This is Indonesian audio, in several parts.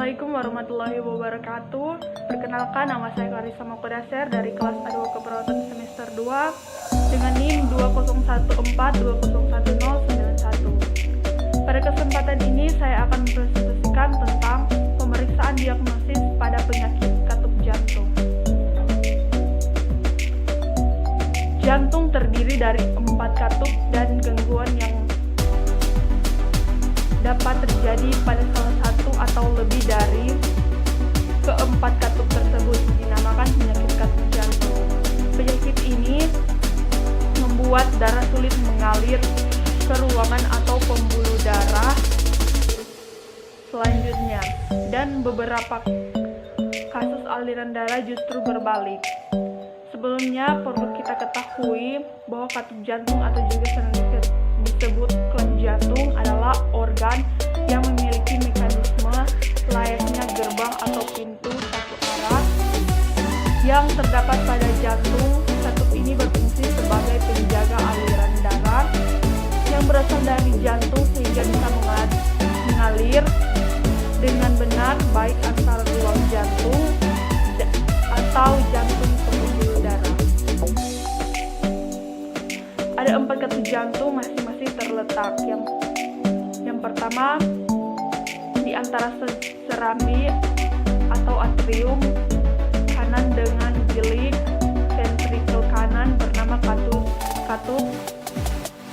Assalamualaikum warahmatullahi wabarakatuh. Perkenalkan, nama saya Clarissa Mokodaser dari kelas A2 Keperawatan semester 2 dengan NIM 20142011091. Pada kesempatan ini saya akan mempresentasikan tentang pemeriksaan diagnosis pada penyakit katup jantung. Jantung terdiri dari 4 katup dan gangguan yang dapat terjadi pada salah satu atau lebih dari keempat katup tersebut, dinamakan penyakit katup jantung. Penyakit ini membuat darah sulit mengalir ke ruangan atau pembuluh darah selanjutnya, dan beberapa kasus aliran darah justru berbalik. Sebelumnya perlu kita ketahui bahwa katup jantung atau juga sering disebut klep jantung adalah organ yang memiliki mekanisme layaknya gerbang atau pintu satu arah yang terdapat pada jantung. Katup ini berfungsi sebagai penjaga aliran darah yang berasal dari jantung sehingga bisa mengalir dengan benar baik antara ruang jantung atau jantung pembuluh darah. Ada 4 katup jantung masing-masing terletak. Yang pertama di antara serambi atau atrium kanan dengan bilik ventrikel kanan bernama katup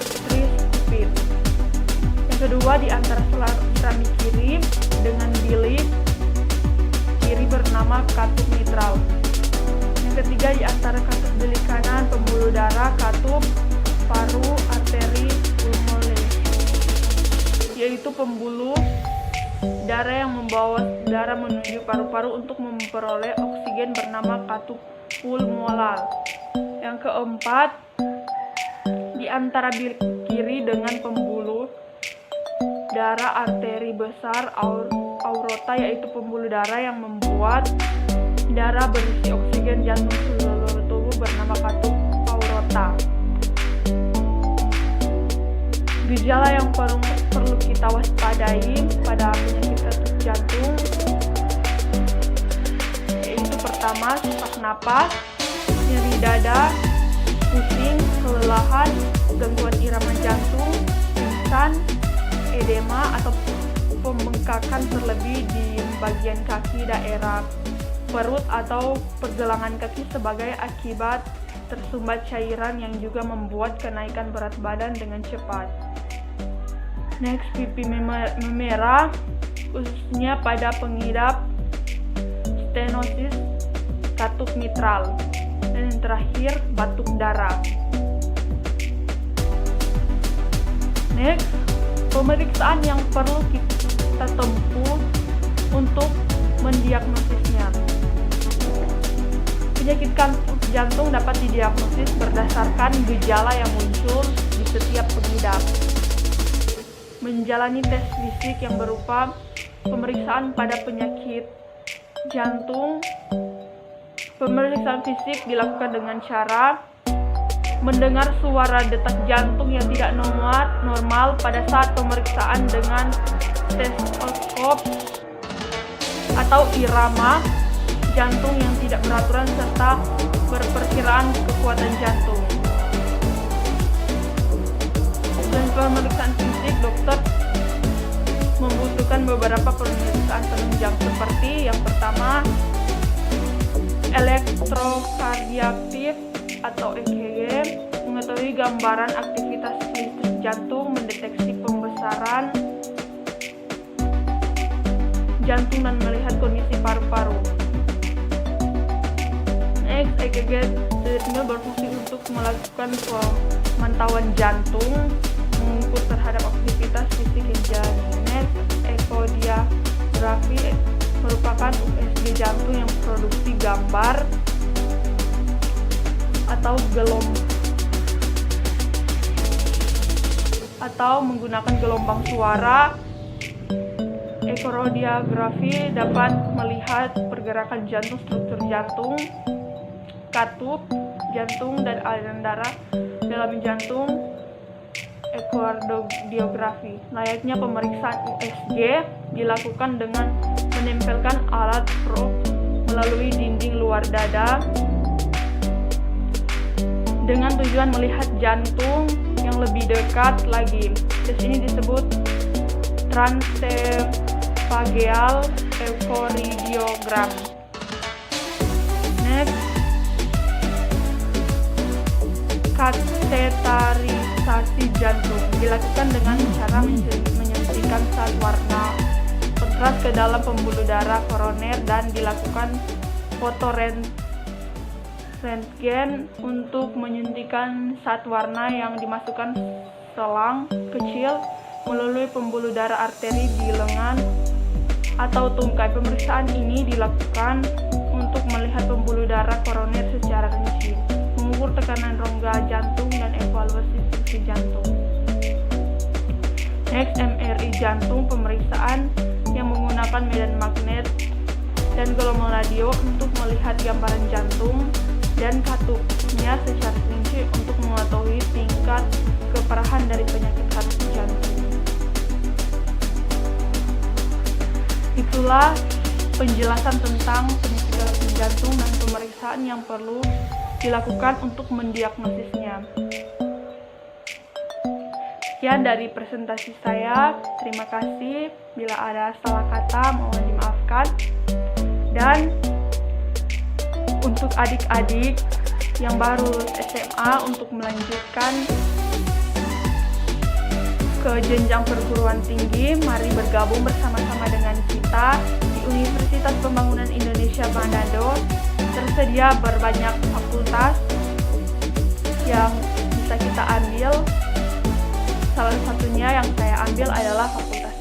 tricuspid. Yang kedua di antara serambi kiri dengan bilik kiri bernama katup mitral. Yang ketiga di antara katup bilik kanan pembuluh darah katup paru arteri pulmoner, yaitu pembuluh darah yang membawa darah menuju paru-paru untuk memperoleh oksigen bernama katup pulmonar. Yang keempat di antara bilik kiri dengan pembuluh darah arteri besar aorta, yaitu pembuluh darah yang membuat darah berisi oksigen jantung seluruh tubuh bernama katup aorta. Gejala yang perlu kita waspadai pada penyakit katup jantung yaitu pertama sesak napas, nyeri dada, pusing, kelelahan, gangguan irama jantung, pingsan, edema atau pembengkakan terlebih di bagian kaki daerah perut atau pergelangan kaki sebagai akibat tersumbat cairan yang juga membuat kenaikan berat badan dengan cepat. Next, pipi memerah khususnya pada pengidap stenosis katup mitral. Dan yang terakhir, batuk darah. Next, pemeriksaan yang perlu kita tempuh untuk mendiagnosisnya. Penyakit katup jantung dapat didiagnosis berdasarkan gejala yang muncul di setiap pengidap. Menjalani tes fisik yang berupa pemeriksaan pada penyakit jantung. Pemeriksaan fisik dilakukan dengan cara mendengar suara detak jantung yang tidak normal pada saat pemeriksaan dengan stetoskop atau irama jantung yang tidak beraturan serta berperkiraan kekuatan jantung. Selain pemeriksaan fisik, dokter membutuhkan beberapa pemeriksaan penunjang seperti yang pertama elektrokardiaktif atau EKG, mengetahui gambaran aktivitas listrik jantung, mendeteksi pembesaran jantung dan melihat kondisi paru-paru. Next, EKG treadmill berfungsi untuk melakukan pemantauan jantung, mengukur terhadap aktivitas fisik yang terjadi. Next, ekodiagrafi merupakan USG jantung yang memproduksi gambar atau menggunakan gelombang suara. Ekodiagrafi dapat melihat pergerakan jantung, struktur jantung, katup jantung, dan aliran darah dalam jantung. Ekardiografi layaknya pemeriksaan USG dilakukan dengan menempelkan alat probe melalui dinding luar dada dengan tujuan melihat jantung yang lebih dekat lagi. Tes ini disebut transesophageal echocardiograph. Next, kateterisasi jantung dilakukan dengan cara menyuntikkan zat warna kontras ke dalam pembuluh darah koroner dan dilakukan fotorentgen untuk menyuntikkan zat warna yang dimasukkan selang kecil melalui pembuluh darah arteri di lengan atau tungkai. Pemeriksaan ini dilakukan untuk melihat pembuluh darah koroner secara rinci, mengukur tekanan rongga jantung dan evaluasi fungsi jantung. Next, MRI jantung, pemeriksaan yang menggunakan medan magnet dan gelombang radio untuk melihat gambaran jantung dan katupnya secara rinci untuk mengetahui tingkat keparahan dari penyakit katup jantung. Itulah penjelasan tentang penyakit katup jantung dan pemeriksaan yang perlu dilakukan untuk mendiagnosisnya. Sekian dari presentasi saya. Terima kasih. Bila ada salah kata mohon dimaafkan. Dan untuk adik-adik yang baru SMA untuk melanjutkan ke jenjang perguruan tinggi, mari bergabung bersama-sama dengan kita di Universitas Pembangunan Indonesia Manado. Tersedia berbanyak fakultas yang bisa kita ambil. Salah satunya yang saya ambil adalah Fakultas